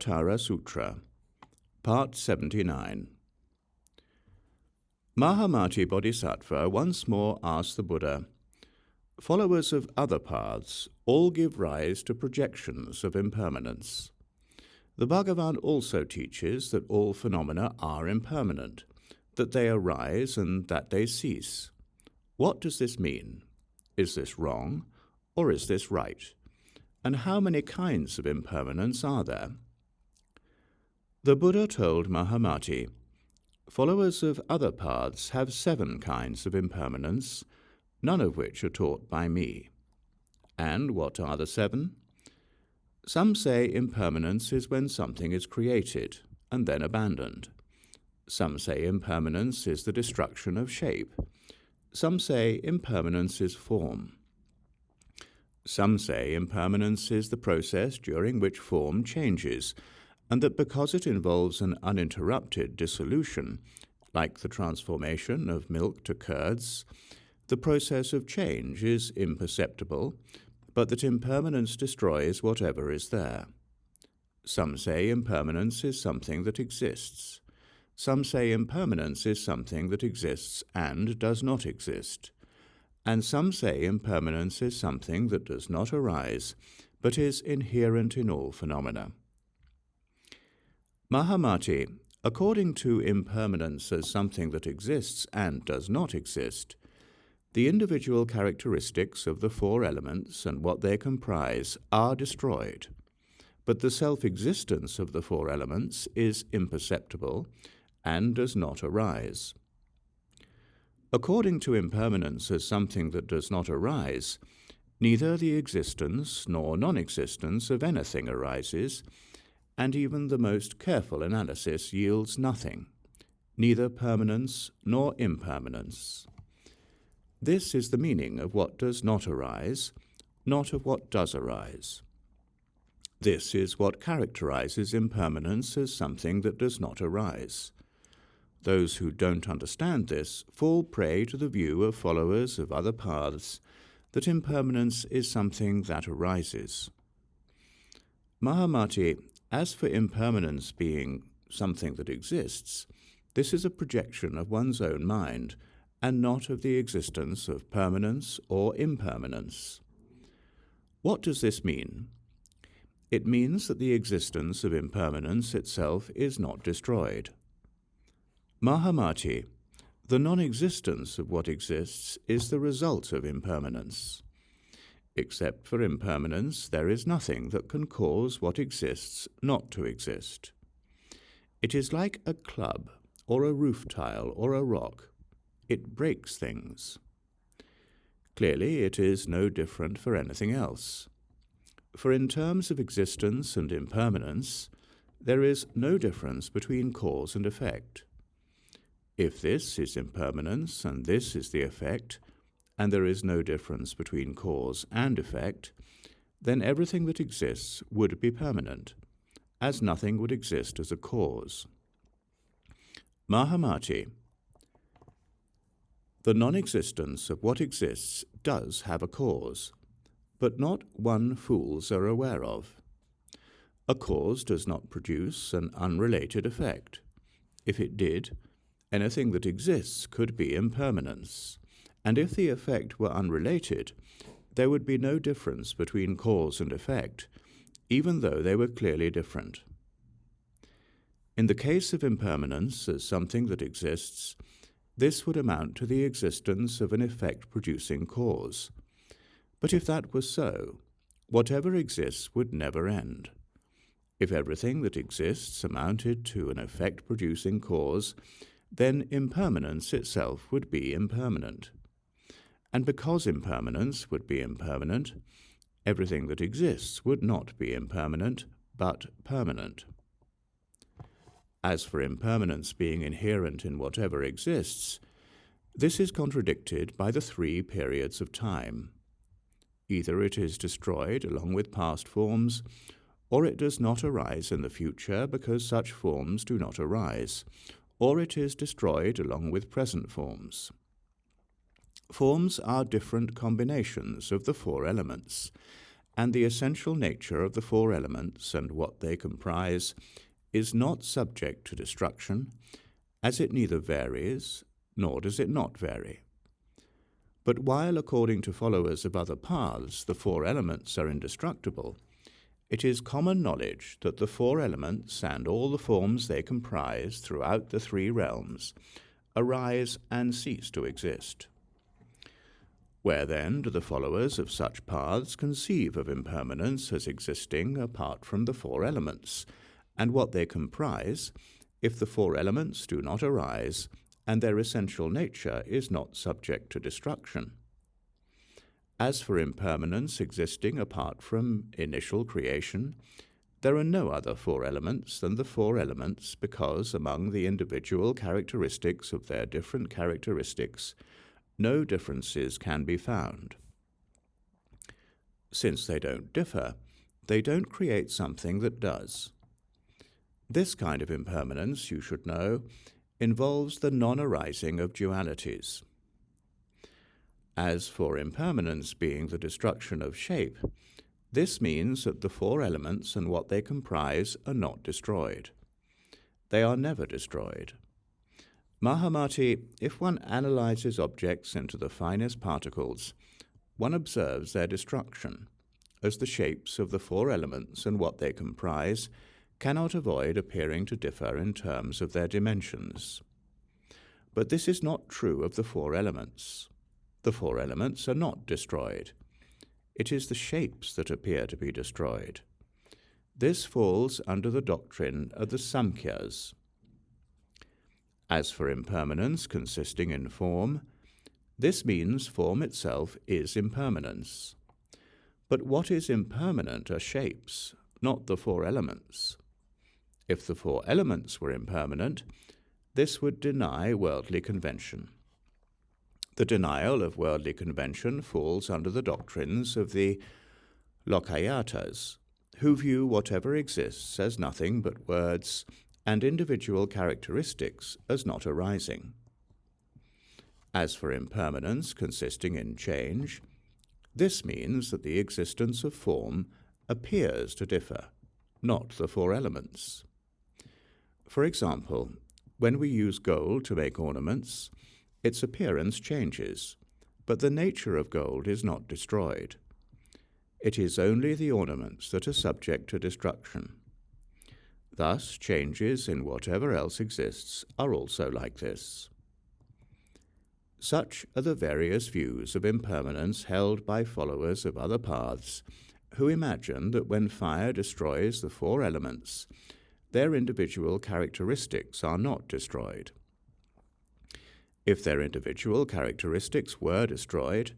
Laṅkāvatāra Sūtra, Part 79. Mahāmati Bodhisattva once more asked the Buddha, "Followers of other paths all give rise to projections of impermanence. The Bhagavan also teaches that all phenomena are impermanent, that they arise and that they cease. What does this mean? Is this wrong, or is this right? And how many kinds of impermanence are there?" The Buddha told Mahāmati, "Followers of other paths have 7 kinds of impermanence, none of which are taught by me. And what are the 7? Some say impermanence is when something is created and then abandoned. Some say impermanence is the destruction of shape. Some say impermanence is form. Some say impermanence is the process during which form changes, and that because it involves an uninterrupted dissolution, like the transformation of milk to curds, the process of change is imperceptible, but that impermanence destroys whatever is there. Some say impermanence is something that exists. Some say impermanence is something that exists and does not exist. And some say impermanence is something that does not arise, but is inherent in all phenomena." Mahāmati, according to impermanence as something that exists and does not exist, the individual characteristics of the 4 elements and what they comprise are destroyed, but the self-existence of the 4 elements is imperceptible and does not arise. According to impermanence as something that does not arise, neither the existence nor non-existence of anything arises, and even the most careful analysis yields nothing, neither permanence nor impermanence. This is the meaning of what does not arise, not of what does arise. This is what characterizes impermanence as something that does not arise. Those who don't understand this fall prey to the view of followers of other paths that impermanence is something that arises. Mahāmati, as for impermanence being something that exists, this is a projection of one's own mind, and not of the existence of permanence or impermanence. What does this mean? It means that the existence of impermanence itself is not destroyed. Mahāmati, the non-existence of what exists is the result of impermanence. Except for impermanence, there is nothing that can cause what exists not to exist. It is like a club, or a roof tile, or a rock. It breaks things. Clearly, it is no different for anything else. For in terms of existence and impermanence, there is no difference between cause and effect. If this is impermanence and this is the effect, and there is no difference between cause and effect, then everything that exists would be permanent, as nothing would exist as a cause. Mahāmati, the non-existence of what exists does have a cause, but not one fools are aware of. A cause does not produce an unrelated effect. If it did, anything that exists could be impermanence, and if the effect were unrelated, there would be no difference between cause and effect, even though they were clearly different. In the case of impermanence as something that exists, this would amount to the existence of an effect-producing cause. But if that were so, whatever exists would never end. If everything that exists amounted to an effect-producing cause, then impermanence itself would be impermanent. And because impermanence would be impermanent, everything that exists would not be impermanent, but permanent. As for impermanence being inherent in whatever exists, this is contradicted by the 3 periods of time. Either it is destroyed along with past forms, or it does not arise in the future because such forms do not arise, or it is destroyed along with present forms. Forms are different combinations of the 4 elements, and the essential nature of the four elements and what they comprise is not subject to destruction, as it neither varies nor does it not vary. But while, according to followers of other paths, the four elements are indestructible, it is common knowledge that the four elements and all the forms they comprise throughout the three realms arise and cease to exist. Where then do the followers of such paths conceive of impermanence as existing apart from the four elements, and what they comprise, if the four elements do not arise, and their essential nature is not subject to destruction? As for impermanence existing apart from initial creation, there are no other four elements than the four elements, because among the individual characteristics of their different characteristics, no differences can be found. Since they don't differ, they don't create something that does. This kind of impermanence, you should know, involves the non-arising of dualities. As for impermanence being the destruction of shape, this means that the four elements and what they comprise are not destroyed. They are never destroyed. Mahāmati, if one analyzes objects into the finest particles, one observes their destruction, as the shapes of the four elements and what they comprise cannot avoid appearing to differ in terms of their dimensions. But this is not true of the four elements. The four elements are not destroyed. It is the shapes that appear to be destroyed. This falls under the doctrine of the Samkhyas. As for impermanence consisting in form, this means form itself is impermanence. But what is impermanent are shapes, not the four elements. If the four elements were impermanent, this would deny worldly convention. The denial of worldly convention falls under the doctrines of the Lokayatas, who view whatever exists as nothing but words and individual characteristics as not arising. As for impermanence consisting in change, this means that the existence of form appears to differ, not the four elements. For example, when we use gold to make ornaments, its appearance changes, but the nature of gold is not destroyed. It is only the ornaments that are subject to destruction. Thus, changes in whatever else exists are also like this. Such are the various views of impermanence held by followers of other paths, who imagine that when fire destroys the four elements, their individual characteristics are not destroyed. If their individual characteristics were destroyed,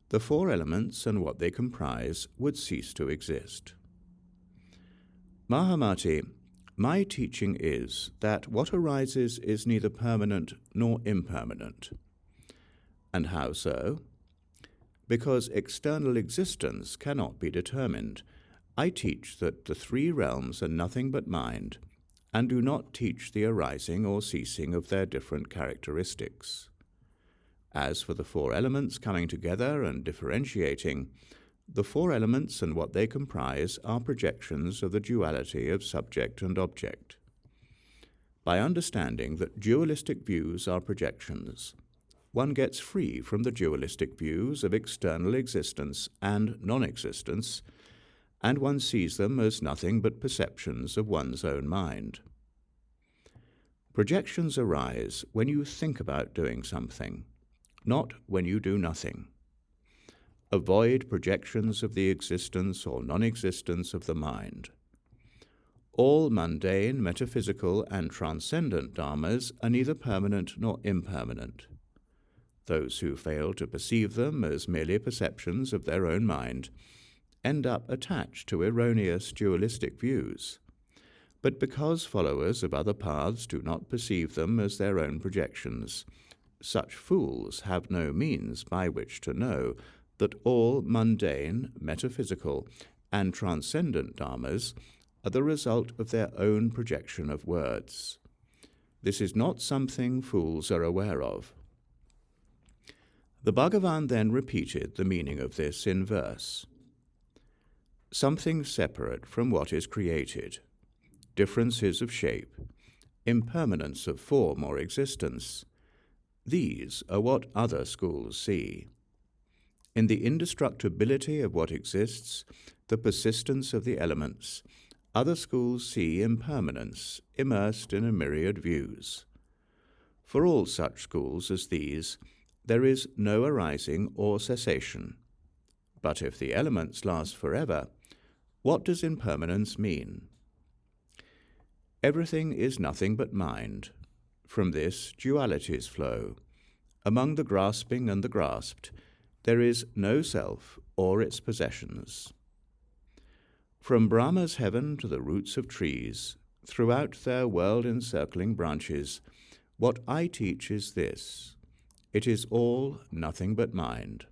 the four elements and what they comprise would cease to exist. Mahāmati, my teaching is that what arises is neither permanent nor impermanent. And how so? Because external existence cannot be determined, I teach that the three realms are nothing but mind, and do not teach the arising or ceasing of their different characteristics. As for the four elements coming together and differentiating, the four elements and what they comprise are projections of the duality of subject and object. By understanding that dualistic views are projections, one gets free from the dualistic views of external existence and non-existence, and one sees them as nothing but perceptions of one's own mind. Projections arise when you think about doing something, not when you do nothing. Avoid projections of the existence or non-existence of the mind. All mundane, metaphysical, and transcendent dharmas are neither permanent nor impermanent. Those who fail to perceive them as merely perceptions of their own mind end up attached to erroneous dualistic views. But because followers of other paths do not perceive them as their own projections, such fools have no means by which to know that all mundane, metaphysical, and transcendent dharmas are the result of their own projection of words. This is not something fools are aware of. The Bhagavan then repeated the meaning of this in verse. something separate from what is created, differences of shape, impermanence of form or existence. These are what other schools see. In the indestructibility of what exists, the persistence of the elements, other schools see impermanence immersed in a myriad views. For all such schools as these, there is no arising or cessation. But if the elements last forever, what does impermanence mean? Everything is nothing but mind. From this, dualities flow. Among the grasping and the grasped, there is no self or its possessions. From Brahma's heaven to the roots of trees, throughout their world-encircling branches, what I teach is this: it is all nothing but mind.